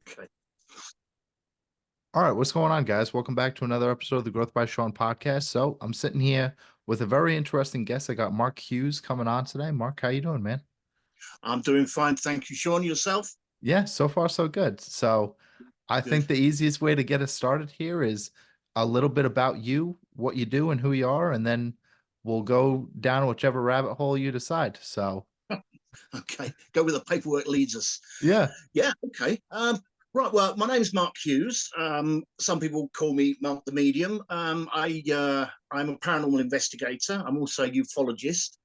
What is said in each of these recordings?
Okay. All right, what's going on, guys? Welcome back to another episode of the Growth by Shawn podcast. So I'm sitting here with a very interesting guest. I got Mark Hughes coming on today. Mark, how you doing, man? I'm doing fine. Thank you, Shawn. Yourself? Yeah, so far so good. So I Good. think the easiest way to get us started here is a little bit about you, what you do, and who you are, and then we'll go down whichever rabbit hole you decide. So Okay. Go where the paperwork leads us. yeah. Yeah. Okay. Right. Well, my name is Mark Hughes. Some people call me Mark the Medium. I'm a paranormal investigator. I'm also a ufologist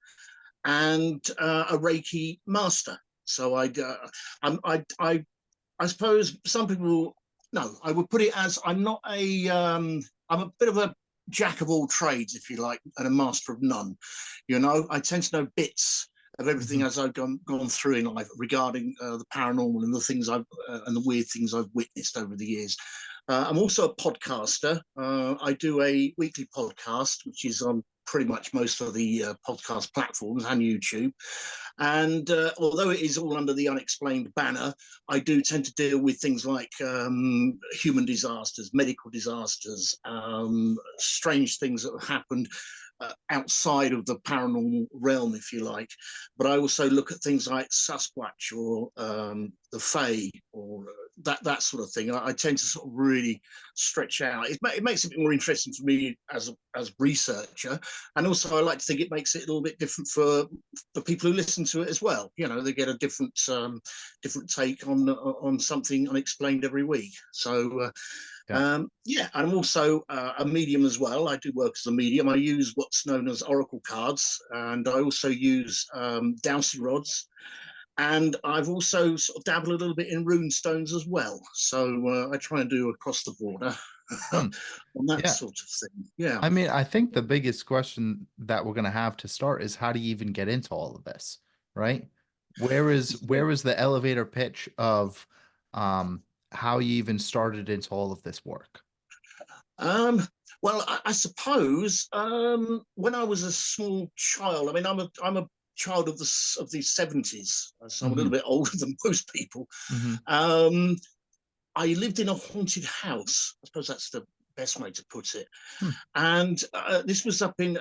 and a Reiki master. So I suppose some people, no, I would put it as I'm not I'm a bit of a jack of all trades, if you like, and a master of none. I tend to know bits of everything Mhm. as I've gone through in life regarding the paranormal and the things and the weird things I've witnessed over the years. I'm also a podcaster. I do a weekly podcast, which is on pretty much most of the podcast platforms and YouTube. And although it is all under the unexplained banner, I do tend to deal with things like human disasters, medical disasters, strange things that have happened outside of the paranormal realm, if you like. But I also look at things like Sasquatch or the Fae or that sort of thing. I tend to sort of really stretch out. It makes it a bit more interesting for me as a researcher, and also I like to think it makes it a little bit different for the people who listen to it as well. They get a different take on something unexplained every week. So Yeah. yeah, I'm also a medium as well. I do work as a medium. I use what's known as oracle cards, and I also use dowsing rods. And I've also sort of dabbled a little bit in rune stones as well. So I try and do across the border Hmm. on that Yeah. sort of thing. Yeah. I mean, I think the biggest question that we're going to have to start is how do you even get into all of this, right? Where is the elevator pitch of um how you even started into all of this work? Um, well, I suppose when I was a small child, I mean, I'm a child of the 70s, so I'm a little Hmm. bit older than most people. Hmm. Um, I lived in a haunted house. I suppose that's the best way to put it. Hmm. And this was up in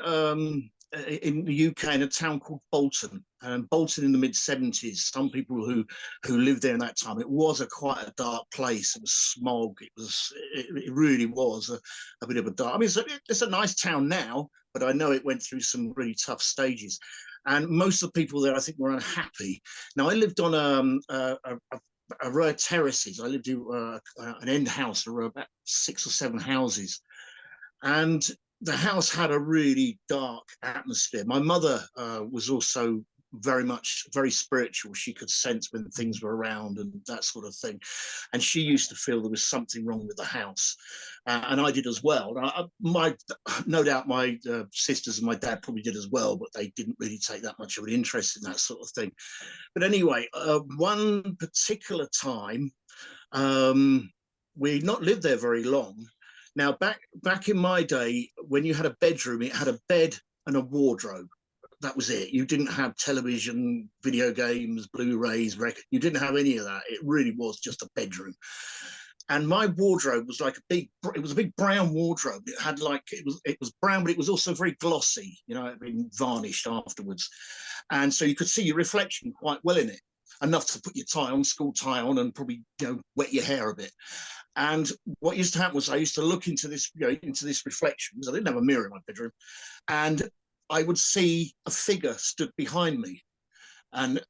the UK in a town called Bolton. And Bolton in the mid 70s. Some people who lived there in that time, it was quite a dark place. It was smog. It really was a bit of a dark. I mean, it's a nice town now, but I know it went through some really tough stages. And most of the people there, I think, were unhappy. Now, I lived on a row of terraces. I lived in an end house. There were about 6 or 7 houses, and the house had a really dark atmosphere. My mother was also very spiritual. She could sense when things were around and that sort of thing, and she used to feel there was something wrong with the house, and I did as well. No doubt my sisters and my dad probably did as well, but they didn't really take that much of an interest in that sort of thing. But anyway, one particular time, we'd not lived there very long. Now, back in my day, when you had a bedroom, it had a bed and a wardrobe. That was it. You didn't have television, video games, Blu-rays, record. You didn't have any of that. It really was just a bedroom. And my wardrobe was like it was a big brown wardrobe. It had it was brown, but it was also very glossy. It had been varnished afterwards, and so you could see your reflection quite well in it, enough to put your school tie on, and probably wet your hair a bit. And what used to happen was I used to look into this reflection, because I didn't have a mirror in my bedroom, and I would see a figure stood behind me. And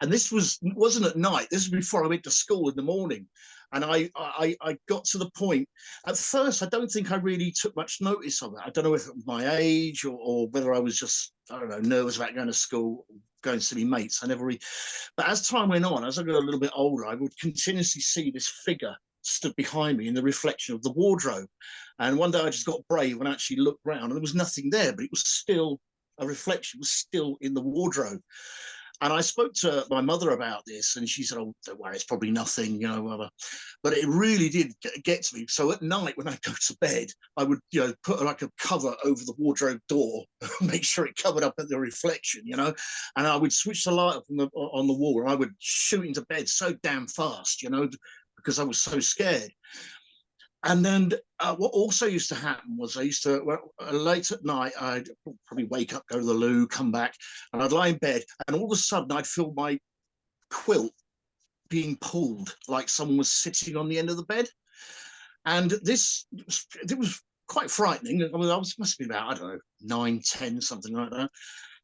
and this wasn't at night. This was before I went to school in the morning. And I got to the point. At first, I don't think I really took much notice of it. I don't know if it was my age or whether I was just, I don't know, nervous about going to school, going to see my mates. I never really. But as time went on, as I got a little bit older, I would continuously see this figure stood behind me in the reflection of the wardrobe. And one day I just got brave and actually looked round, and there was nothing there, but it was still a reflection, was still in the wardrobe. And I spoke to my mother about this, and she said, "Oh, don't worry, it's probably nothing, you know, whatever." But it really did get to me. So at night when I go to bed, I would, you know, put like a cover over the wardrobe door, make sure it covered up at the reflection, you know, and I would switch the light on the wall, and I would shoot into bed so damn fast, you know, because I was so scared. And then what also used to happen was I used to, well, late at night, I'd probably wake up, go to the loo, come back, and I'd lie in bed, and all of a sudden I'd feel my quilt being pulled like someone was sitting on the end of the bed. And it was quite frightening. I mean, must be about, I don't know, 9, 10, something like that.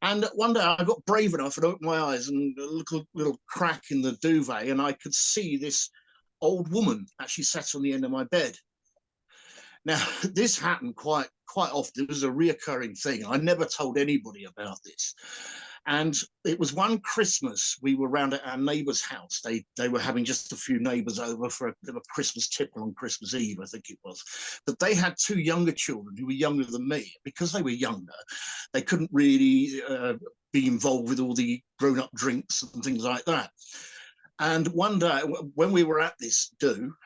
And one day I got brave enough and opened my eyes, and a little crack in the duvet, and I could see this old woman actually sat on the end of my bed. Now, this happened quite often. It was a reoccurring thing. I never told anybody about this. And it was one Christmas, we were round at our neighbour's house. They were having just a few neighbours over for a Christmas tipple on Christmas Eve, I think it was. But they had 2 younger children who were younger than me. Because they were younger, they couldn't really be involved with all the grown-up drinks and things like that. And one day, when we were at this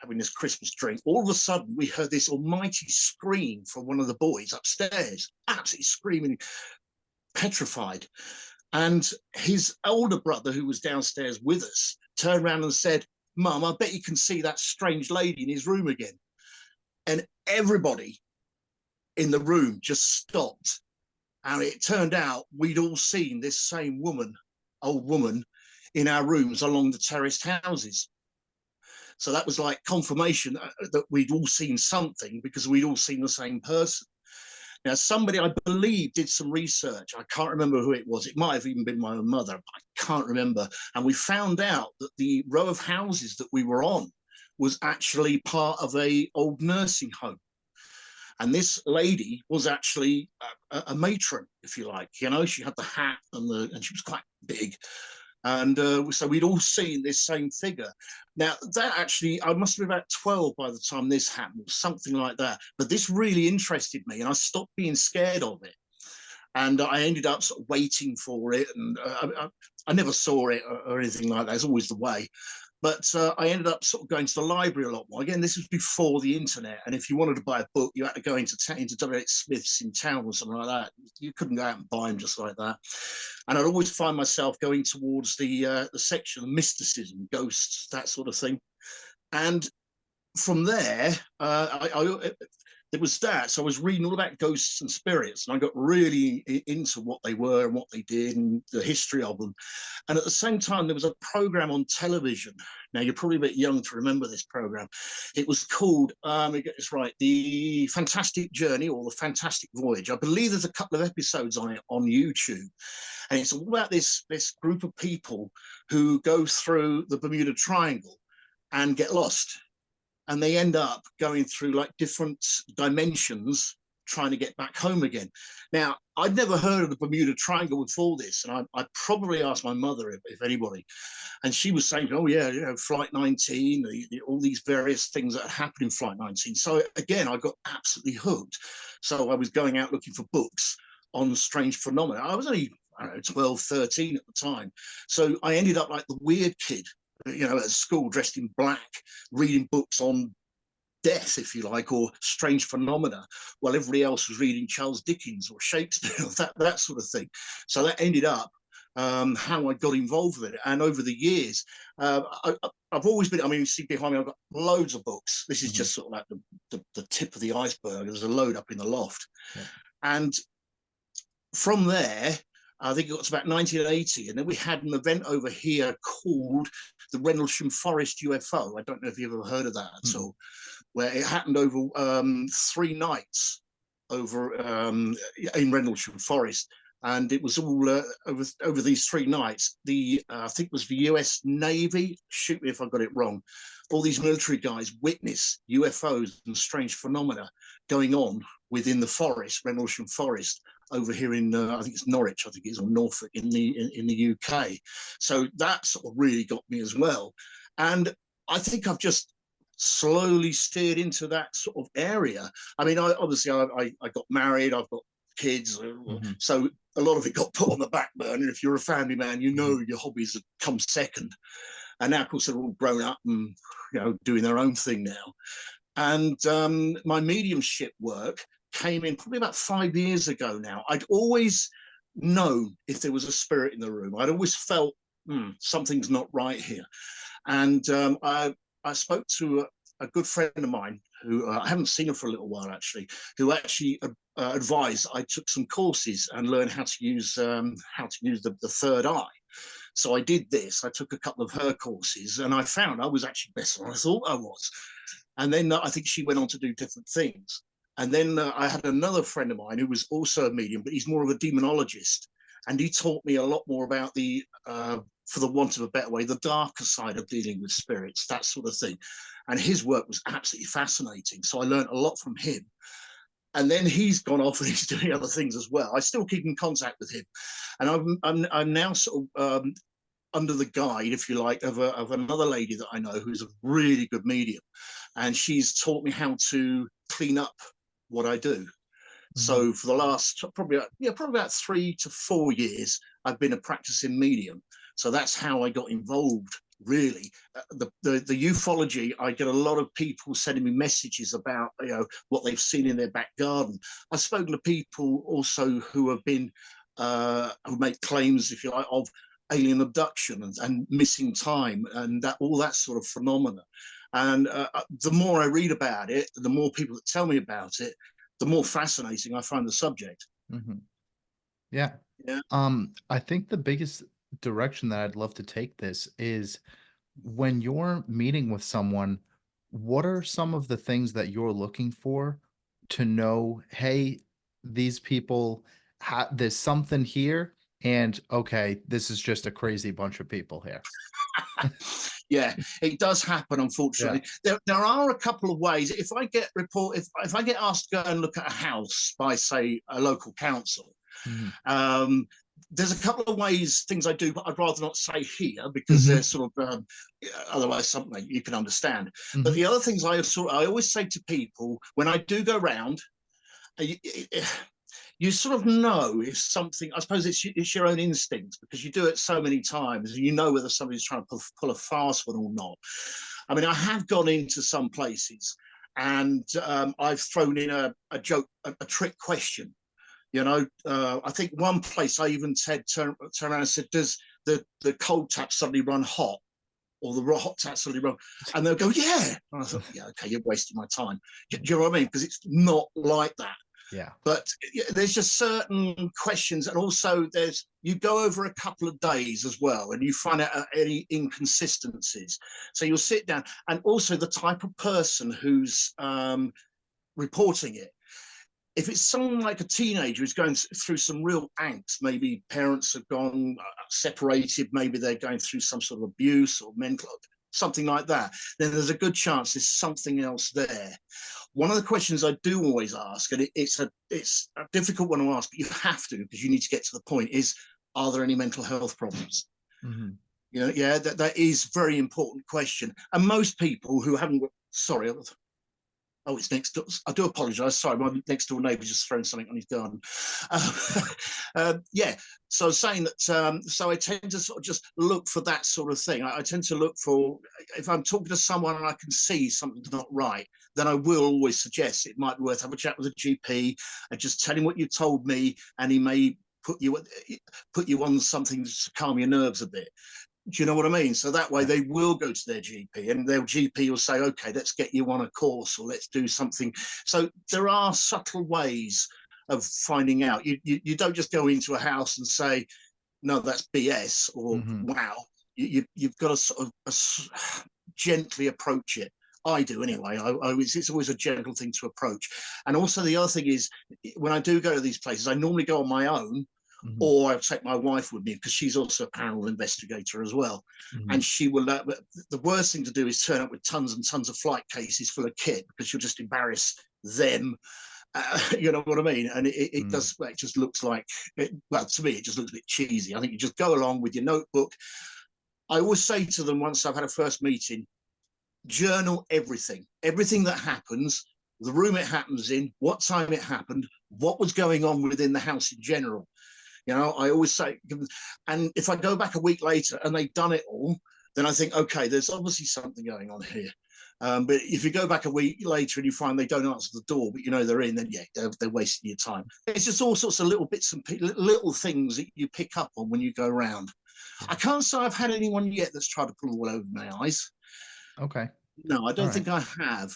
having this Christmas drink, all of a sudden we heard this almighty scream from one of the boys upstairs, absolutely screaming, petrified. And his older brother, who was downstairs with us, turned around and said, "Mum, I bet you can see that strange lady in his room again." And everybody in the room just stopped. And it turned out we'd all seen this same woman, old woman, in our rooms along the terraced houses. So that was like confirmation that we'd all seen something, because we'd all seen the same person. Now, somebody, I believe, did some research. I can't remember who it was. It might have even been my own mother, but I can't remember. And we found out that the row of houses that we were on was actually part of a old nursing home. And this lady was actually a matron, if you like. You know, she had the hat and she was quite big. And so we'd all seen this same figure. Now, that actually, I must have been about 12 by the time this happened, something like that. But this really interested me, and I stopped being scared of it. And I ended up sort of waiting for it. And I never saw it or anything like that. It's always the way. But I ended up sort of going to the library a lot more. Again, this was before the internet. And if you wanted to buy a book, you had to go into W.H. Smith's in town or something like that. You couldn't go out and buy them just like that. And I'd always find myself going towards the section of mysticism, ghosts, that sort of thing. And from there, it was that. So I was reading all about ghosts and spirits, and I got really into what they were and what they did and the history of them. And at the same time, there was a program on television. Now, you're probably a bit young to remember this program. It was called, let me get this right, The Fantastic Journey or The Fantastic Voyage. I believe there's a couple of episodes on it on YouTube. And it's all about this group of people who go through the Bermuda Triangle and get lost. And they end up going through like different dimensions trying to get back home again. Now, I'd never heard of the Bermuda Triangle before this, and I probably asked my mother if anybody, and she was saying, "Oh yeah, you know, Flight 19, all these various things that happened in Flight 19." So again, I got absolutely hooked. So I was going out looking for books on strange phenomena. I was only, I don't know, 12, 13 at the time. So I ended up like the weird kid, you know, at school dressed in black, reading books on death, if you like, or strange phenomena, while everybody else was reading Charles Dickens or Shakespeare, that sort of thing. So that ended up how I got involved with it. And over the years, I've always been, I mean, you see behind me, I've got loads of books. This is just sort of like the tip of the iceberg. There's a load up in the loft. Yeah. And from there, I think it got to about 1980, and then we had an event over here called the Rendlesham Forest UFO. I don't know if you've ever heard of that at all, where it happened over 3 nights over in Rendlesham Forest. And it was all over these 3 nights. I think it was the US Navy, shoot me if I got it wrong, all these military guys witnessed UFOs and strange phenomena going on within the forest, Rendlesham Forest, over here in, I think it's Norwich, I think it is, or Norfolk in the UK. So that sort of really got me as well. And I think I've just slowly steered into that sort of area. I mean, obviously I got married, I've got kids. Mhm. So a lot of it got put on the back burner. If you're a family man, you know your hobbies have come second. And now, of course, they're all grown up and doing their own thing now. And my mediumship work came in probably about 5 years ago now. I'd always known if there was a spirit in the room. I'd always felt something's not right here. And I spoke to a good friend of mine who I haven't seen her for a little while, actually, who actually advised I took some courses and learned how to use the third eye. So I did this. I took a couple of her courses, and I found I was actually better than I thought I was. And then I think she went on to do different things. And then I had another friend of mine who was also a medium, but he's more of a demonologist. And he taught me a lot more about the, for the want of a better way, the darker side of dealing with spirits, that sort of thing. And his work was absolutely fascinating. So I learned a lot from him. And then he's gone off and he's doing other things as well. I still keep in contact with him. And I'm now sort of under the guide, if you like, of another lady that I know who's a really good medium. And she's taught me how to clean up what I do. So for the last probably about 3 to 4 years, I've been a practicing medium. So that's how I got involved, really. The ufology, I get a lot of people sending me messages about what they've seen in their back garden. I've spoken to people also who have been who make claims, if you like, of alien abduction and missing time and all that sort of phenomena. And the more I read about it, the more people that tell me about it, the more fascinating I find the subject. Yeah. Yeah. I think the biggest direction that I'd love to take this is when you're meeting with someone, what are some of the things that you're looking for to know, hey, these people, there's something here, and okay, this is just a crazy bunch of people here. Yeah, it does happen, unfortunately. Yeah. There are a couple of ways. If I get if I get asked to go and look at a house by, say, a local council, there's a couple of ways, things I do, but I'd rather not say here because they're sort of otherwise something you can understand. But the other things I always say to people when I do go round, you sort of know if something, I suppose it's your own instinct because you do it so many times and you know whether somebody's trying to pull a fast one or not. I mean, I have gone into some places and I've thrown in a joke, a trick question. I think one place I even said, turn around and said, does the cold tap suddenly run hot? Or the hot tap suddenly run? And they'll go, yeah. And I thought, yeah, okay, you're wasting my time. Do you know what I mean? Because it's not like that. Yeah. But there's just certain questions, and also you go over a couple of days as well, and you find out any inconsistencies. So you'll sit down, and also the type of person who's reporting it. If it's someone like a teenager who's going through some real angst, maybe parents have gone separated, maybe they're going through some sort of abuse or mental, something like that, then there's a good chance there's something else there. One of the questions I do always ask, and it's a difficult one to ask, but you have to because you need to get to the point, is, are there any mental health problems? That is a very important question. And most people who haven't, sorry, oh, it's next door. I do apologize. Sorry, my next door neighbor just throwing something on his garden. Yeah. So I was saying that, so I tend to sort of just look for that sort of thing. I tend to look for, if I'm talking to someone and I can see something's not right, then I will always suggest it might be worth having a chat with a GP and just tell him what you told me, and he may put you on something to calm your nerves a bit. Do you know what I mean? So that way they will go to their GP and their GP will say, okay, let's get you on a course or let's do something. So there are subtle ways of finding out. You don't just go into a house and say, no, that's BS or wow. You've got to sort of gently approach it. I do anyway. It's always a gentle thing to approach. And also the other thing is, when I do go to these places, I normally go on my own, or I'll take my wife with me because she's also a paranormal investigator as well. And she will, the worst thing to do is turn up with tons and tons of flight cases full of kit because you'll just embarrass them. You know what I mean? And it does, it just looks like, well, to me, it just looks a bit cheesy. I think you just go along with your notebook. I always say to them once I've had a first meeting, journal everything that happens, the room it happens in, what time it happened, what was going on within the house in general. You know, I always say, and if I go back a week later and they've done it all, then I think, okay, there's obviously something going on here. But if you go back a week later and you find they don't answer the door, but you know they're in, then yeah, they're wasting your time. It's just all sorts of little bits and little things that you pick up on when you go around. Yeah. I can't say I've had anyone yet that's tried to pull the wool over my eyes. Okay. No, I don't All right. think I have.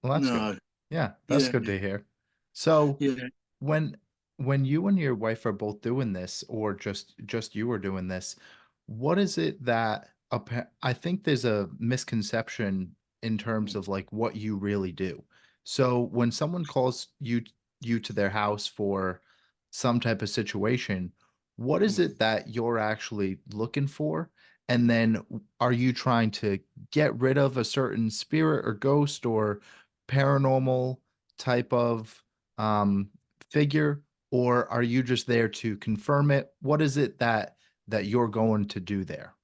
Well, that's good. No. Yeah, that's Yeah. good to hear. So Yeah. when you and your wife are both doing this, or just you are doing this, what is it that I think there's a misconception in terms of like what you really do. So when someone calls you to their house for some type of situation, what is it that you're actually looking for? And then are you trying to get rid of a certain spirit or ghost or paranormal type of figure, or are you just there to confirm it? What is it that you're going to do there?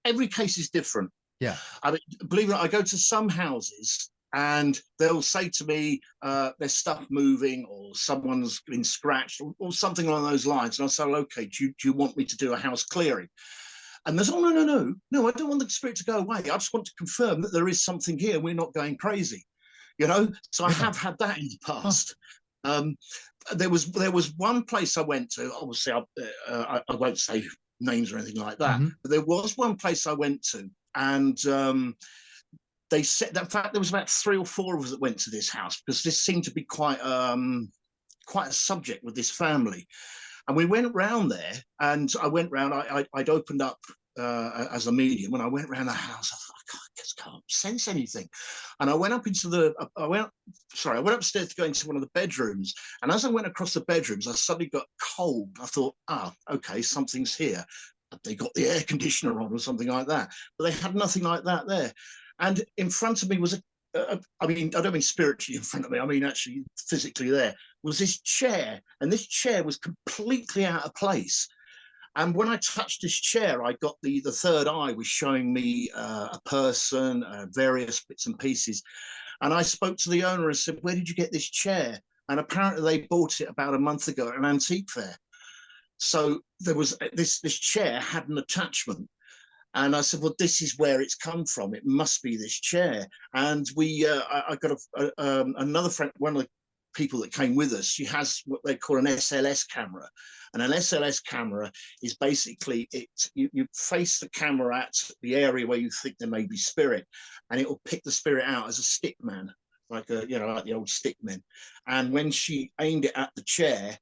Every case is different. Yeah. I mean, believe it or not, I go to some houses and they'll say to me, there's stuff moving or someone's been scratched or something along those lines. And I'll say, okay, do you want me to do a house clearing? And there's, oh, no, I don't want the spirit to go away. I just want to confirm that there is something here. We're not going crazy, you know? So I Yeah. have had that in the Huh. past. There was one place I went to, obviously I won't say names or anything like that, but there was one place I went to and they said that, in fact, there was about 3 or 4 of us that went to this house because this seemed to be quite a subject with this family. And we went round there, and I went round. I'd opened up as a medium. When I went round the house, I thought, I just can't sense anything. And I went up into I went upstairs to go into one of the bedrooms. And as I went across the bedrooms, I suddenly got cold. I thought, okay, something's here. They got the air conditioner on or something like that. But they had nothing like that there. And in front of me was I mean, I don't mean spiritually in front of me. I mean actually physically there was this chair, and this chair was completely out of place. And when I touched this chair, I got the third eye was showing me a person, various bits and pieces. And I spoke to the owner and said, "Where did you get this chair?" And apparently they bought it about a month ago at an antique fair. So there was this chair had an attachment. And I said, well, this is where it's come from. It must be this chair. And I got another friend, one of the people that came with us, she has what they call an SLS camera. And an SLS camera is basically you face the camera at the area where you think there may be spirit, and it will pick the spirit out as a stick man, like like the old stick men. And when she aimed it at the chair,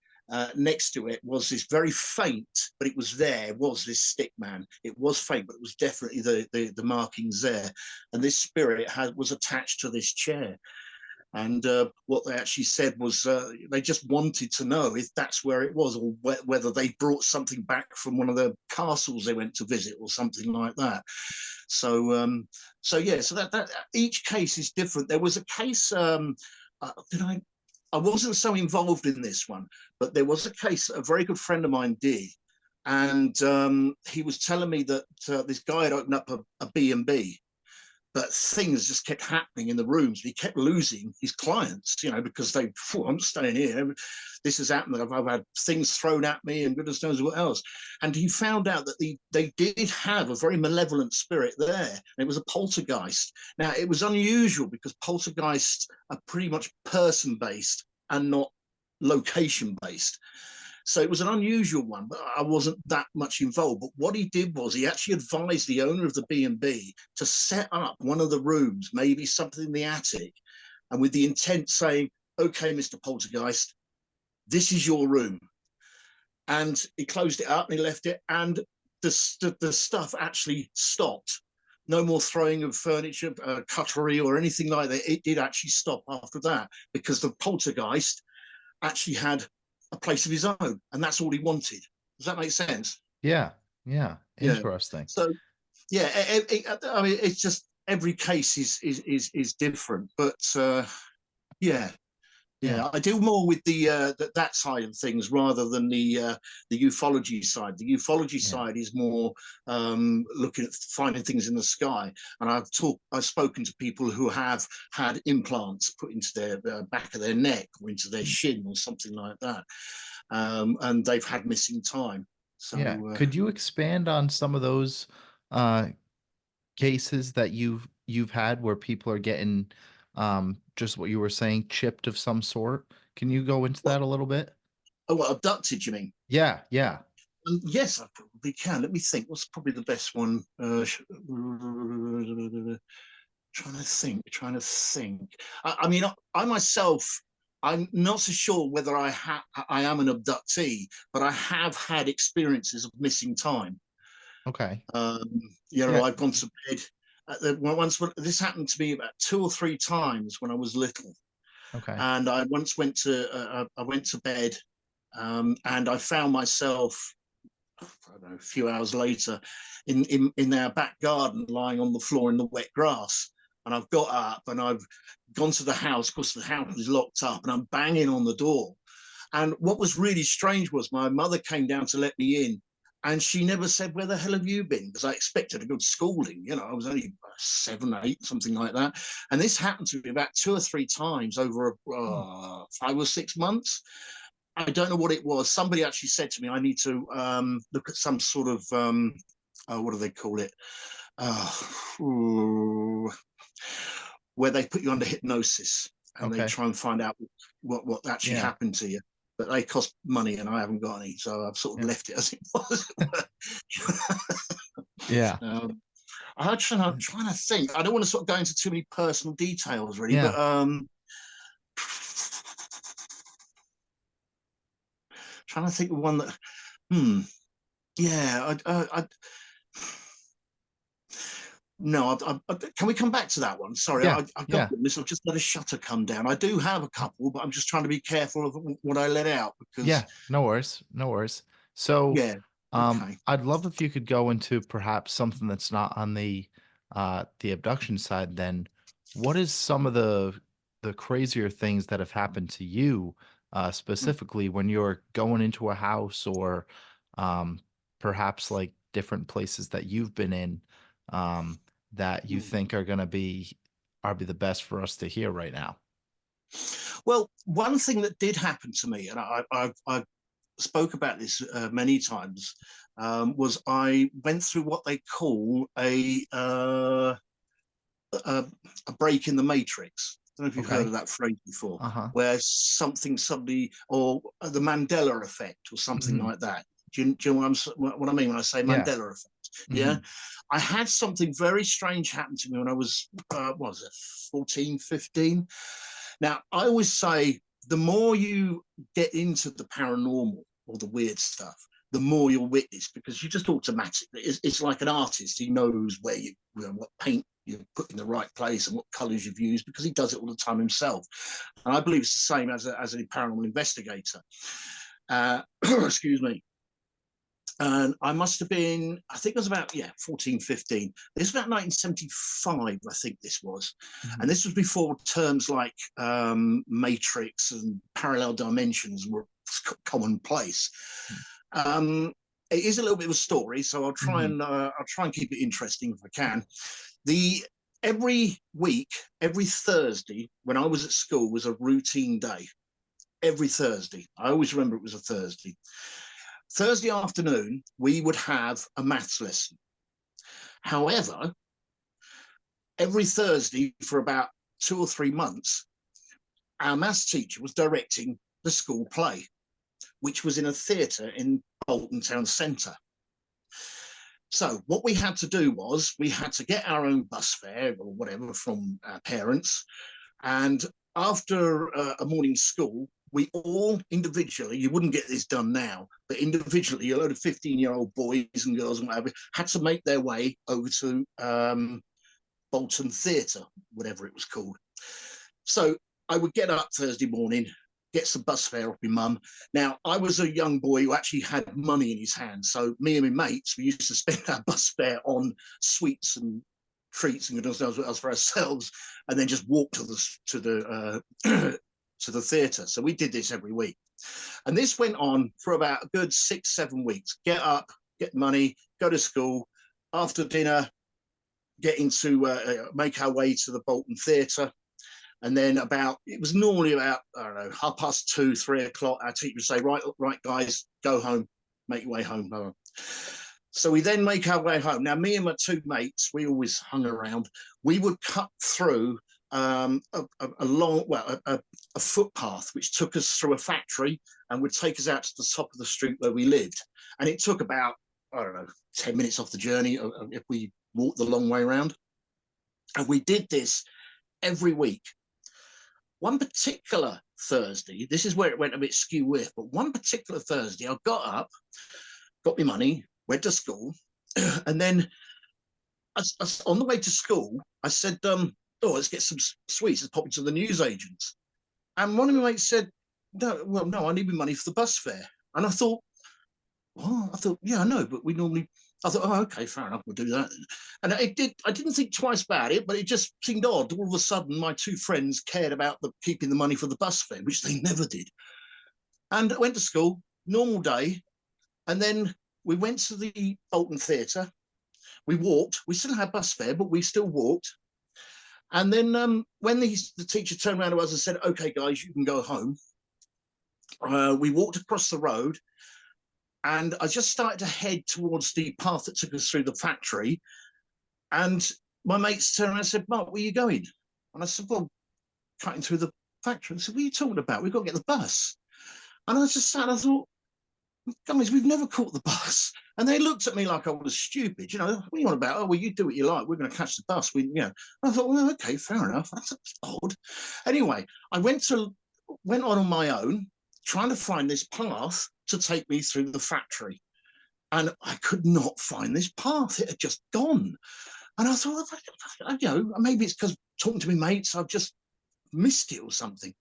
next to it was this very faint, but it was there, was this stick man. It was faint, but it was definitely the markings there. And this spirit was attached to this chair. And what they actually said was they just wanted to know if that's where it was, or whether they brought something back from one of the castles they went to visit or something like that. So that each case is different. There was a case, I wasn't so involved in this one, but there was a case a very good friend of mine did. And he was telling me that this guy had opened up a B&B, but things just kept happening in the rooms. He kept losing his clients, because I'm staying here. This has happened. I've had things thrown at me and goodness knows what else. And he found out that they did have a very malevolent spirit there. And it was a poltergeist. Now, it was unusual because poltergeists are pretty much person-based and not location-based. So it was an unusual one, but I wasn't that much involved. But what he did was he actually advised the owner of the B&B to set up one of the rooms, maybe something in the attic, and with the intent saying, okay, Mr. Poltergeist, this is your room. And he closed it up and he left it, and the stuff actually stopped. No more throwing of furniture, cutlery or anything like that. It did actually stop after that because the poltergeist actually had a place of his own, and that's all he wanted. Does that make sense? Yeah. Yeah. Interesting. So yeah, I mean, it's just every case is different, but yeah. Yeah. Yeah, I deal more with the that side of things rather than the ufology side. The ufology Yeah. side is more looking at finding things in the sky. And I've spoken to people who have had implants put into their back of their neck or into their shin or something like that, and they've had missing time. So Yeah. Could you expand on some of those uh cases that you've had where people are getting just what you were saying, chipped of some sort? Can you go into what? that a little bit? Oh, what, abducted? You mean? Yeah, yeah. Yes, I probably can. Let me think. What's probably the best one? Trying to think. I mean, I myself, I'm not so sure whether I am an abductee, but I have had experiences of missing time. Okay. Um, you know, Yeah. I've gone to bed. Once this happened to me about 2 or 3 times when I was little, Okay. and I once I went to bed, and I found myself, I don't know, a few hours later in our back garden, lying on the floor in the wet grass. And I've got up and I've gone to the house. Of course, the house was locked up, and I'm banging on the door. And what was really strange was my mother came down to let me in, and she never said, "Where the hell have you been?" Because I expected a good scolding. You know, I was only 7, 8, something like that. And this happened to me about 2 or 3 times over Hmm. 5 or 6 months. I don't know what it was. Somebody actually said to me, I need to look at some sort of, what do they call it? Where they put you under hypnosis and they Okay. try and find out what actually Yeah. happened to you. But they cost money and I haven't got any. So I've sort of Yeah. left it as it was. Yeah. I'm trying to think. I don't want to sort of go into too many personal details, really, but Yeah. trying to think of one that, hmm, yeah, no, can we come back to that one? Sorry, Yeah. I've got Yeah. this. I've just let a shutter come down. I do have a couple, but I'm just trying to be careful of what I let out because, Yeah. No worries. No worries. So, yeah, okay. I'd love if you could go into perhaps something that's not on the abduction side. Then, what is some of the crazier things that have happened to you, specifically when you're going into a house or, um, perhaps like different places that you've been in, um, that you Mm. think are be the best for us to hear right now? Well, one thing that did happen to me, and I spoke about this many times, was I went through what they call a, a break in the matrix. I don't know if you've heard of Okay. that phrase before, Uh-huh. where something suddenly, or the Mandela effect, or something Hmm. like that. Do you know what I mean when I say Yeah. Mandela effect? Yeah. Hmm. I had something very strange happen to me when I was, what was it, 14, 15. Now, I always say the more you get into the paranormal or the weird stuff, the more you'll witness because you just automatically, it's like an artist. He knows what paint you put in the right place and what colors you've used because he does it all the time himself. And I believe it's the same as a paranormal investigator. Excuse me. And I must have been, I think it was about, 14, 15. This was about 1975, I think this was. Hmm. And this was before terms like matrix and parallel dimensions were commonplace. Um, it is a little bit of a story, so Hmm. I'll try and keep it interesting if I can. The Every week, every Thursday, when I was at school, was a routine day. Every Thursday, I always remember it was a Thursday. Thursday afternoon, we would have a maths lesson. However, every Thursday for about 2 or 3 months, our maths teacher was directing the school play, which was in a theatre in Bolton Town Centre. So what we had to do was we had to get our own bus fare or whatever from our parents. And after a morning school, we all individually, you wouldn't get this done now, but individually, a load of 15-year-old boys and girls and whatever had to make their way over to Bolton Theatre, whatever it was called. So I would get up Thursday morning, get some bus fare off my mum. Now, I was a young boy who actually had money in his hands. So me and my mates, we used to spend our bus fare on sweets and treats and goodness knows what else for ourselves, and then just walk to the to the theatre. So we did this every week. And this went on for about a good 6-7 weeks. Get up, get money, go to school. After dinner, get into make our way to the Bolton Theatre. And then it was normally about, I don't know, 2:30, 3 o'clock. Our teacher would say, right, guys, go home, make your way home. So we then make our way home. Now, me and my two mates, we always hung around. We would cut through a footpath which took us through a factory and would take us out to the top of the street where we lived. And it took about, I don't know, 10 minutes off the journey if we walked the long way around. And we did this every week. One particular Thursday, this is where it went a bit skew-with, but one particular Thursday, I got up, got my money, went to school, and then on the way to school, I said, let's get some sweets, let's pop into the newsagents. And one of my mates said, no, I need my money for the bus fare. And I thought, well, yeah, I know, but I thought, oh, okay, fair enough, we'll do that. And I didn't think twice about it, but it just seemed odd. All of a sudden, my two friends cared about keeping the money for the bus fare, which they never did. And I went to school, normal day. And then we went to the Bolton Theatre. We walked. We still had bus fare, but we still walked. And then when the teacher turned around to us and said, okay, guys, you can go home, we walked across the road. And I just started to head towards the path that took us through the factory. And my mates turned around and said, Mark, where are you going? And I said, well, cutting through the factory. They said, what are you talking about? We've got to get the bus. And I just sat and I thought, guys, we've never caught the bus. And they looked at me like I was stupid. What are you on about? Oh, well, you do what you like. We're going to catch the bus. And I thought, well, okay, fair enough. That's odd. Anyway, I went on my own, trying to find this path to take me through the factory. And I could not find this path. It had just gone. And I thought, maybe it's because talking to my mates, I've just missed it or something.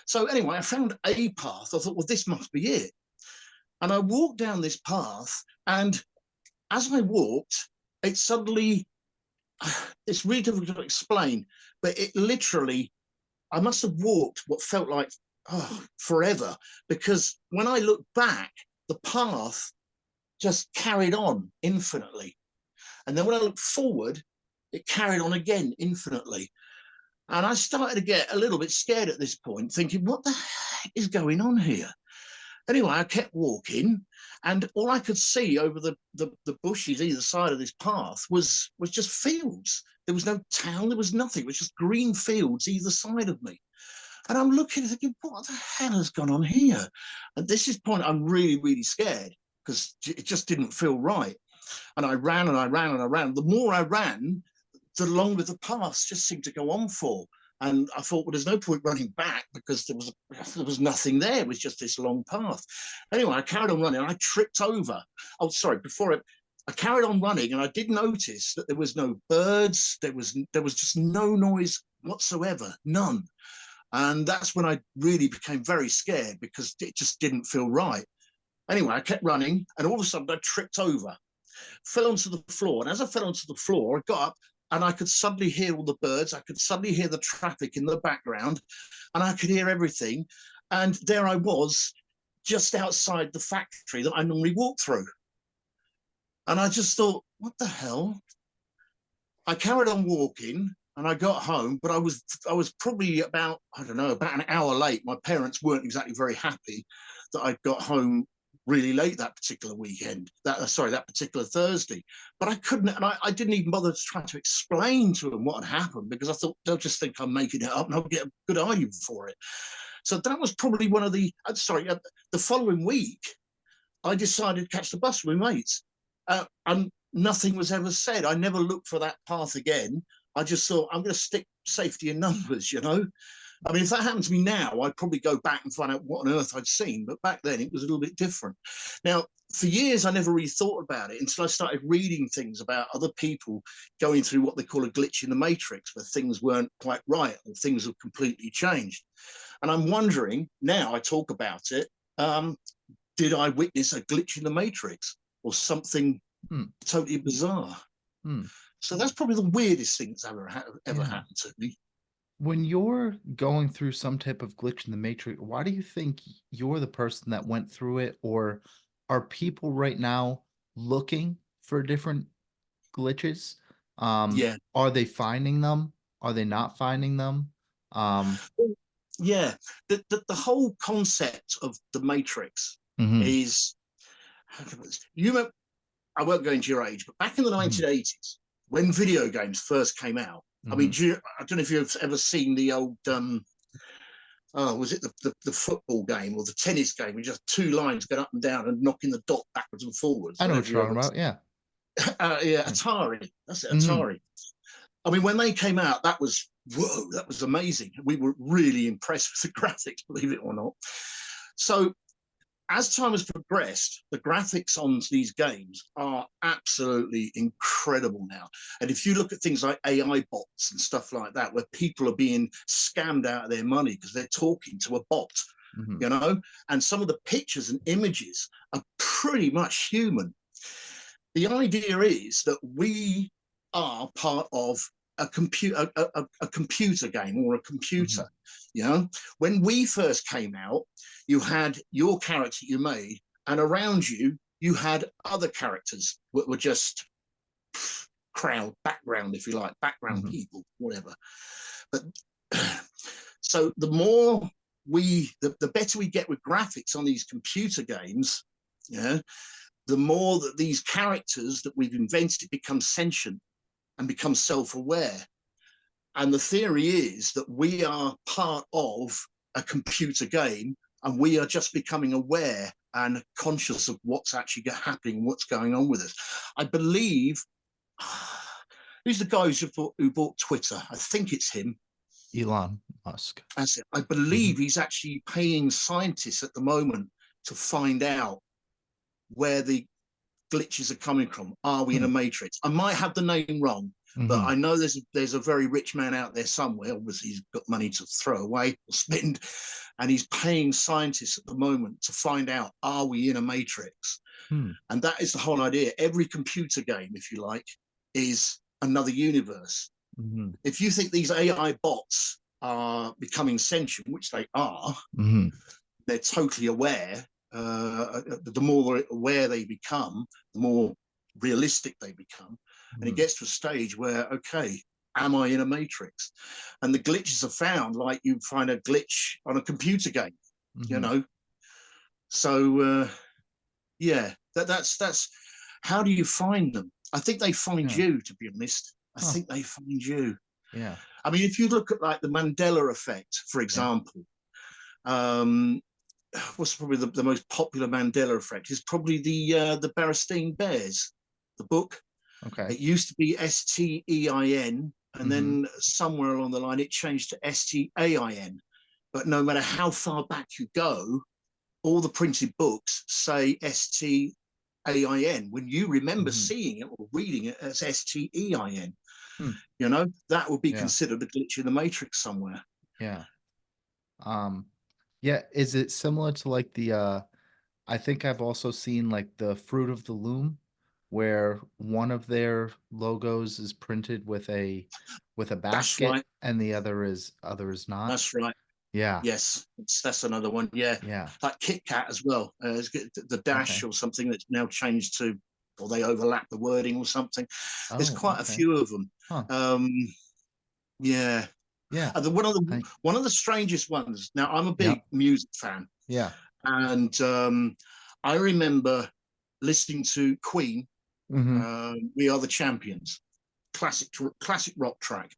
So anyway, I found a path. I thought, well, this must be it. And I walked down this path. And as I walked, it suddenly, it's really difficult to explain, but it literally, I must have walked what felt like forever, because when I looked back, the path just carried on infinitely. And then when I looked forward, it carried on again infinitely. And I started to get a little bit scared at this point, thinking, what the heck is going on here? Anyway, I kept walking, and all I could see over the bushes either side of this path was just fields. There was no town, there was nothing. It was just green fields either side of me. And I'm looking, thinking, what the hell has gone on here? At this point, I'm really, really scared because it just didn't feel right. And I ran and I ran and I ran. The more I ran, the longer the path just seemed to go on for. And I thought, well, there's no point running back because there was nothing there. It was just this long path. Anyway, I carried on running. I tripped over. Oh, sorry. I carried on running, and I did notice that there was no birds. There was just no noise whatsoever, none. And that's when I really became very scared because it just didn't feel right. Anyway, I kept running, and all of a sudden I tripped over, fell onto the floor. And as I fell onto the floor, I got up, and I could suddenly hear all the birds. I could suddenly hear the traffic in the background, and I could hear everything. And there I was, just outside the factory that I normally walk through. And I just thought, what the hell? I carried on walking, and I got home, but I was probably about an hour late. My parents weren't exactly very happy that I got home really late that particular weekend, that particular Thursday. But I couldn't, and I didn't even bother to try to explain to them what had happened, because I thought they'll just think I'm making it up and I'll get a good argument for it. So that was probably one of the following week, I decided to catch the bus with my mates. And nothing was ever said. I never looked for that path again. I just thought, I'm going to stick safety in numbers, I mean, if that happened to me now, I'd probably go back and find out what on earth I'd seen. But back then, it was a little bit different. Now, for years, I never really thought about it until I started reading things about other people going through what they call a glitch in the matrix, where things weren't quite right or things have completely changed. And I'm wondering, now I talk about it, did I witness a glitch in the matrix or something totally bizarre? So that's probably the weirdest thing that's ever happened to me. when you're going through some type of glitch in the matrix, why do you think you're the person that went through it, or are people right now looking for different glitches? Yeah. Are they finding them? Are they not finding them? Yeah, the whole concept of the Matrix Mhm, is, how can I put this? You remember, I won't go into your age, but back in the mhm, 1980s, when video games first came out, I mean, mhm. I don't know if you've ever seen the old, oh, was it the football game or the tennis game with just two lines going up and down and knocking the dot backwards and forwards? I I know don't know what if you you're talking ever, about. Yeah. yeah, Yeah. Atari. That's it, Mhm. Atari. I mean, when they came out, that was, whoa, that was amazing. We were really impressed with the graphics, believe it or not. So as time has progressed, the graphics on these games are absolutely incredible now. And if you look at things like AI bots and stuff like that, where people are being scammed out of their money because they're talking to a bot, Mhm. you know, and some of the pictures and images are pretty much human. The idea is that we are part of a computer game or a computer. Mhm. You know, when we first came out, you had your character you made, and around you you had other characters that were just crowd background, if you like, background Mhm. people, whatever. But so the more the better we get with graphics on these computer games, yeah, the more that these characters that we've invented become sentient and become self-aware. And the theory is that we are part of a computer game and we are just becoming aware and conscious of what's actually happening, what's going on with us. I believe, who's the guy who bought Twitter? I think it's him. Elon Musk. That's it. I Mhm. believe he's actually paying scientists at the moment to find out where the glitches are coming from. Are we in Hmm. a matrix? I might have the name wrong, but Mhm. I know there's a very rich man out there somewhere. Obviously, he's got money to throw away or spend, and he's paying scientists at the moment to find out, are we in a matrix? Hmm. And that is the whole idea. Every computer game, if you like, is another universe. Mhm. If you think these AI bots are becoming sentient, which they are, Mhm. they're totally aware. The more aware they become, the more realistic they become. And it Mhm. gets to a stage where, okay, am I in a matrix? And the glitches are found like you find a glitch on a computer game, you Mhm. know? So, yeah, that's how do you find them? I think they find Yeah. you, to be honest. I Huh. think they find you. Yeah. I mean, if you look at like the Mandela Effect, for Yeah. example, um, what's probably the most popular Mandela Effect is probably the Berenstain Bears, the book. Okay. It used to be Stein, and Mhm. then somewhere along the line it changed to Stain. But no matter how far back you go, all the printed books say Stein. When you remember Mhm. seeing it or reading it as Stein, Hmm. you know that would be Yeah. considered a glitch in the matrix somewhere. Yeah. Um, yeah, is it similar to like the I think I've also seen like the Fruit of the Loom where one of their logos is printed with a That's basket right. and the other is not. That's right. Yeah. Yes, that's another one. Yeah, Yeah. like Kit Kat as well. The dash Okay. or something that's now changed to, or they overlap the wording or something. There's Oh, quite a okay. few of them. Huh. Um, yeah, Yeah. I one of the strangest ones. Now I'm a big Yep. music fan, Yeah. and I remember listening to Queen. Mhm. We Are the Champions, classic rock track.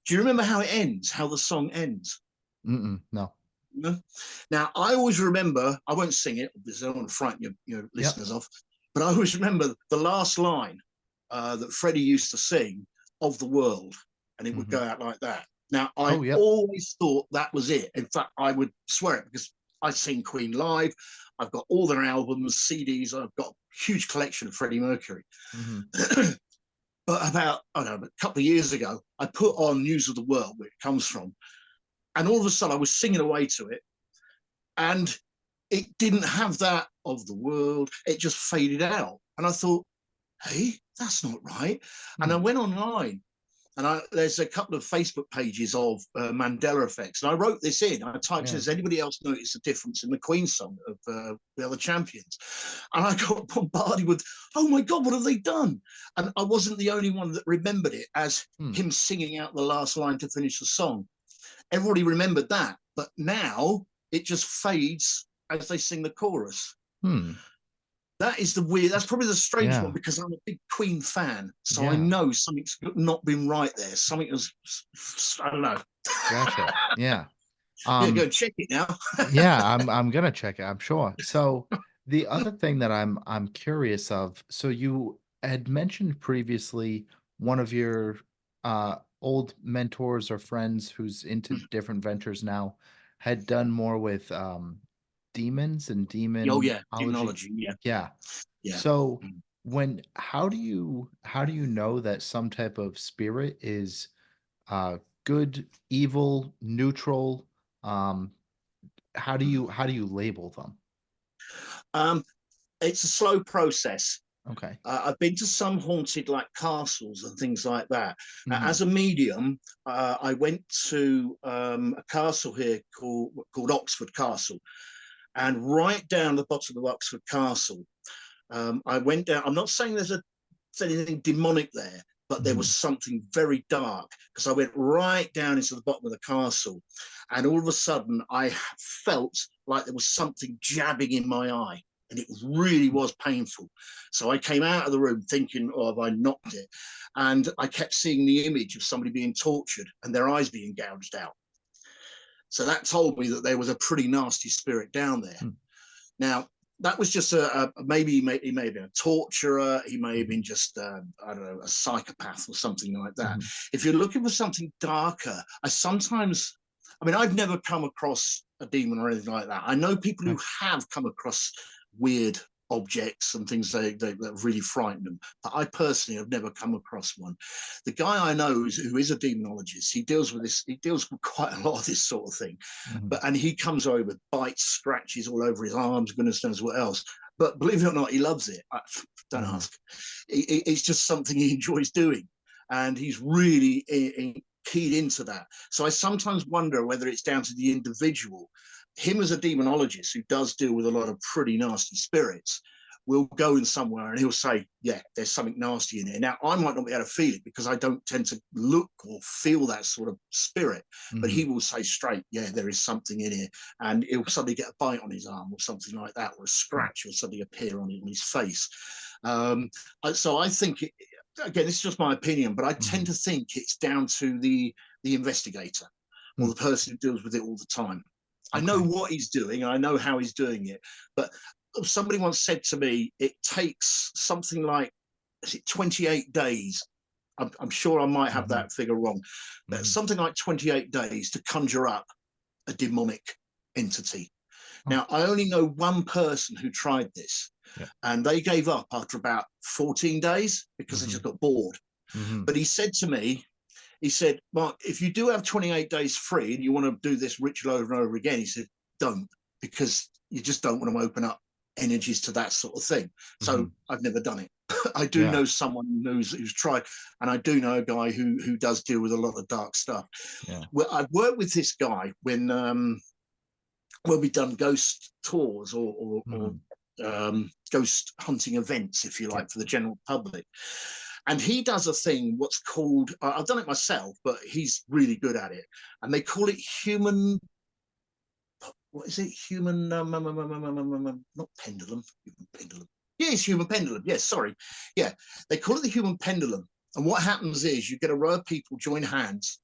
Do you remember how it ends? How the song ends? Mm-mm. No. You know? Now, I always remember, I won't sing it because I don't want to frighten your Yep. listeners off, but I always remember the last line that Freddie used to sing, of the world, and it would Mhm. go out like that. Now, I Oh, yep. always thought that was it. In fact, I would swear it because I've seen Queen live. I've got all their albums, CDs. I've got a huge collection of Freddie Mercury. Mhm. But about, I don't know, a couple of years ago, I put on News of the World, where it comes from. And all of a sudden, I was singing away to it. And it didn't have that of the world. It just faded out. And I thought, hey, that's not right. And I Hmm. went online And there's a couple of Facebook pages of Mandela Effects. And I wrote this in. I typed, has anybody else noticed a difference in the Queen song of the other champions? And I got bombarded with, oh my God, what have they done? And I wasn't the only one that remembered it as him singing out the last line to finish the song. Everybody remembered that. But now it just fades as they sing the chorus. That is that's probably the strange one, because I'm a big Queen fan. So I know something's not been right there. Something has, I don't know. Gotcha. Yeah. Yeah, go check it now. Yeah, I'm gonna check it, I'm sure. So the other thing that I'm curious of, so you had mentioned previously one of your old mentors or friends who's into different ventures now had done more with demons and Oh yeah, demonology. demonology. Yeah. Yeah. Yeah. So how do you know that some type of spirit is good, evil, neutral? How do you label them? It's a slow process. Okay. I've been to some haunted like castles and things like that. As a medium, I went to a castle here called Oxford Castle, and right down the bottom of Oxford Castle, I went down. I'm not saying there's anything demonic there, but there was something very dark, because I went right down into the bottom of the castle, and all of a sudden I felt like there was something jabbing in my eye, and it really was painful. So I came out of the room thinking, oh, have I knocked it? And I kept seeing the image of somebody being tortured and their eyes being gouged out. So that told me that there was a pretty nasty spirit down there. Now, that was just maybe he may have been a torturer. He may have been just, I don't know, a psychopath or something like that. If you're looking for something darker, I've never come across a demon or anything like that. I know people who have come across weird objects and things that really frighten them, but I personally have never come across one. The guy I know who is a demonologist, he deals with quite a lot of this sort of thing, and he comes over with bites, scratches all over his arms, goodness knows what else. But believe it or not, he loves it. Don't ask. It's just something he enjoys doing, and he's really keyed into that. So I sometimes wonder whether it's down to the individual. Him as a demonologist who does deal with a lot of pretty nasty spirits will go in somewhere and he'll say, yeah, there's something nasty in here. Now, I might not be able to feel it because I don't tend to look or feel that sort of spirit, but he will say straight, yeah, there is something in here. And he'll suddenly get a bite on his arm or something like that, or a scratch will suddenly appear on his face. So I think, again, it's just my opinion, but I tend to think it's down to the investigator or the person who deals with it all the time. I know what he's doing, I know how he's doing it, but somebody once said to me, it takes something like, is it 28 days? I'm sure I might have that figure wrong, but something like 28 days to conjure up a demonic entity. Now, I only know one person who tried this, and they gave up after about 14 days because they just got bored. But he said to me, he said, Mark, if you do have 28 days free and you want to do this ritual over and over again, he said, don't, because you just don't want to open up energies to that sort of thing. So I've never done it. I do know someone who's tried, and I do know a guy who does deal with a lot of dark stuff. Well, I've worked with this guy when we've done ghost tours or ghost hunting events, if you like, for the general public. And he does a thing, what's called, I've done it myself, but he's really good at it. And they call it human, what is it? Human, not pendulum, human pendulum. Yeah, it's human pendulum. Yes, sorry. Yeah, they call it the human pendulum. And what happens is you get a row of people join hands,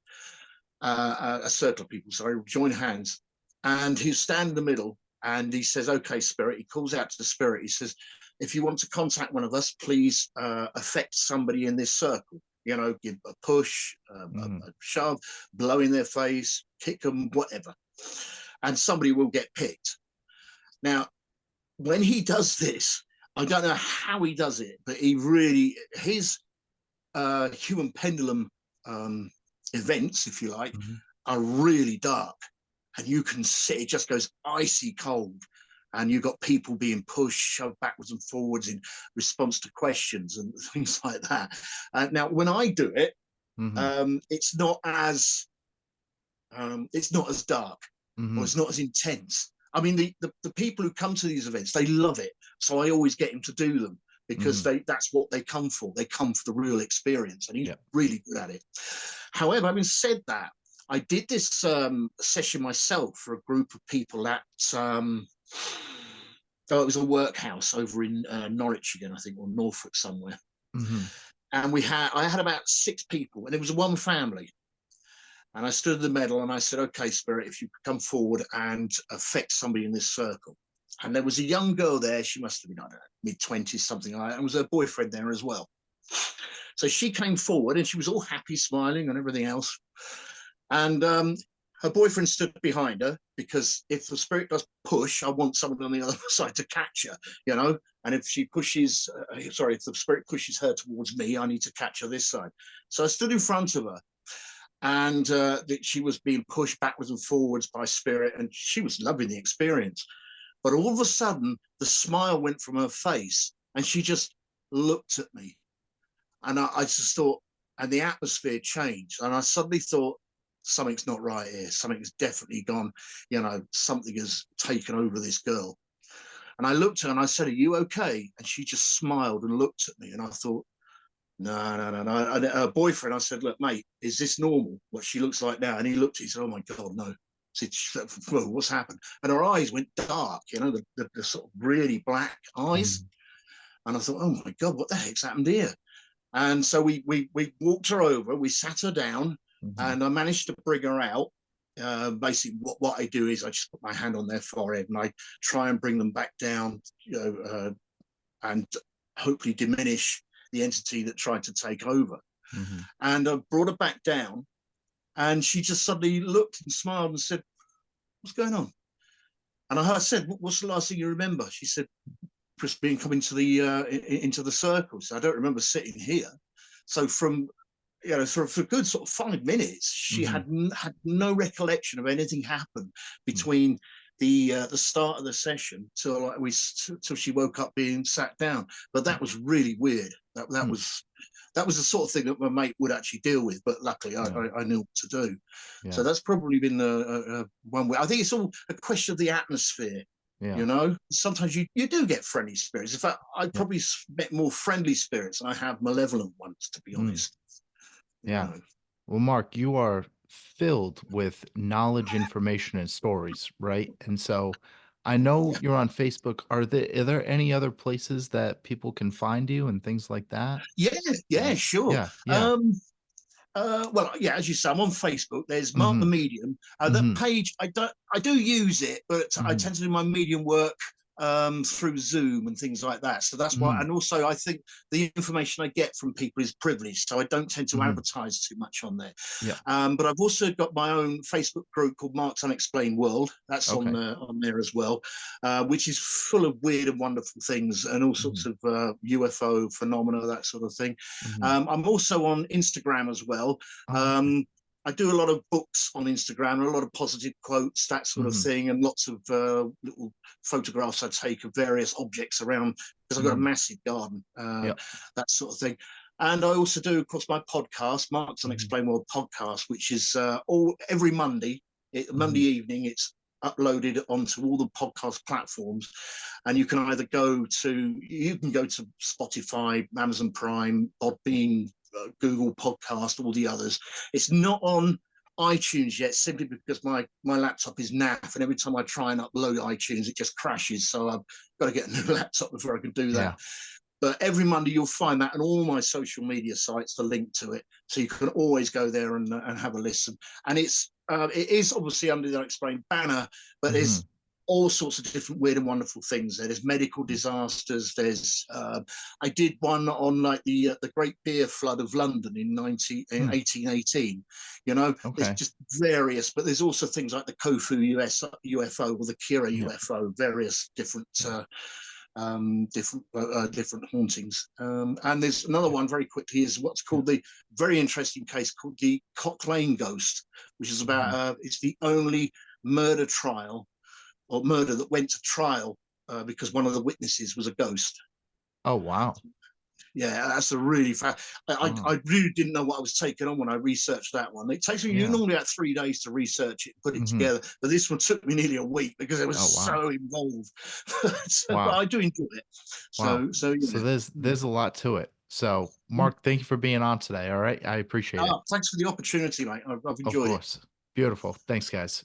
a circle of people, sorry, join hands. And he'll stand in the middle and he says, okay, spirit. He calls out to the spirit. He says, if you want to contact one of us, please affect somebody in this circle. You know, give a push, a shove, blow in their face, kick them, whatever. And somebody will get picked. Now, when he does this, I don't know how he does it, but his human pendulum events, if you like, are really dark. And you can see it just goes icy cold. And you've got people being pushed, shoved backwards and forwards in response to questions and things like that. Now, when I do it, Mm-hmm. It's not as dark, or Mm-hmm. it's not as intense. I mean, the people who come to these events, they love it. So I always get him to do them because Mm-hmm. that's what they come for. They come for the real experience, and he's Yeah. really good at it. However, having said that, I did this session myself for a group of people at it was a workhouse over in Norwich again, I think, or Norfolk somewhere. Mm-hmm. And I had about 6 people, and it was one family. And I stood in the middle and I said, okay, Spirit, if you could come forward and affect somebody in this circle. And there was a young girl there. She must have been, I don't know, mid-20s, something like that. And was her boyfriend there as well. So she came forward and she was all happy, smiling and everything else. And her boyfriend stood behind her, because if the spirit does push, I want someone on the other side to catch her, you know. And if she pushes, if the spirit pushes her towards me, I need to catch her this side. So I stood in front of her, and she was being pushed backwards and forwards by spirit, and she was loving the experience. But all of a sudden, the smile went from her face, and she just looked at me. And I just thought, and the atmosphere changed. And I suddenly thought, something's not right here. Something's definitely gone, you know, something has taken over this girl. And I looked at her and I said, are you okay? And she just smiled and looked at me. And I thought, no. And her boyfriend, I said, look, mate, is this normal, what she looks like now? And he looked, he said, oh my God, no. I said, whoa, what's happened? And her eyes went dark, you know, the sort of really black eyes. Mm-hmm. And I thought, oh my God, what the heck's happened here? And so we walked her over, we sat her down, Mm-hmm. and I managed to bring her out. Basically, what I do is I just put my hand on their forehead and I try and bring them back down, you know, and hopefully diminish the entity that tried to take over. Mm-hmm. And I brought her back down, and she just suddenly looked and smiled and said, what's going on? And I said, what's the last thing you remember? She said, just being coming to the into the circle. So I don't remember sitting here. So from, you know, for a good sort of 5 minutes, she had no recollection of anything happened between the start of the session till she woke up being sat down. But that was really weird. That was the sort of thing that my mate would actually deal with. But luckily, I knew what to do. Yeah. So that's probably been one way. I think it's all a question of the atmosphere. Yeah. You know, sometimes you do get friendly spirits. In fact, I probably met more friendly spirits than I have malevolent ones, to be honest. Yeah. You know. Well, Mark, you are filled with knowledge, information, and stories, right? And so I know you're on Facebook. Are there any other places that people can find you and things like that? Yeah, sure. Yeah. Yeah. Well, yeah, as you say, I'm on Facebook. There's Mark Mm-hmm. the Medium. That Mm-hmm. page, I do use it, but I Mm-hmm. tend to do my medium work through Zoom and things like that. So that's why. Mm-hmm. And also, I think the information I get from people is privileged, so I don't tend to Mm-hmm. advertise too much on there. Yeah. But I've also got my own Facebook group called Mark's Unexplained World. That's Okay. on there as well, which is full of weird and wonderful things and all sorts of UFO phenomena, that sort of thing. Mm-hmm. I'm also on Instagram as well. Oh, okay. I do a lot of books on Instagram, a lot of positive quotes, that sort of thing, and lots of little photographs I take of various objects around, because I've got a massive garden, Yep. that sort of thing. And I also do, of course, my podcast, Mark's Unexplained World podcast, which is every Monday, Monday evening. It's uploaded onto all the podcast platforms, and you can either go to Spotify, Amazon Prime, Podbean, Google Podcast, all the others. It's not on iTunes yet, simply because my laptop is naff, and every time I try and upload iTunes, it just crashes. So I've got to get a new laptop before I can do that. Yeah. But every Monday you'll find that on all my social media sites, the link to it, so you can always go there and have a listen. And it is obviously under the Unexplained banner, but there's all sorts of different weird and wonderful things there. There's medical disasters. There's I did one on like the Great Beer Flood of London in 1818. You know, there's Okay. just various, but there's also things like the Kofu UFO or the Kira UFO, various different different hauntings. And there's another one very quickly, is what's called the very interesting case called the Cock Lane Ghost, which is about it's the only murder trial or murder that went to trial because one of the witnesses was a ghost. Oh, wow. Yeah, that's a really Oh, I really didn't know what I was taking on when I researched that one. It takes you yeah. normally about 3 days to research it, put it Hmm. together, but this one took me nearly a week because it was Oh, wow. so involved. So, but Wow. I do enjoy it. Wow. So So yeah. there's a lot to it. So Mark, thank you for being on today. All right. I appreciate it. Thanks for the opportunity, mate. I've Of enjoyed it. course. Beautiful. Thanks, guys.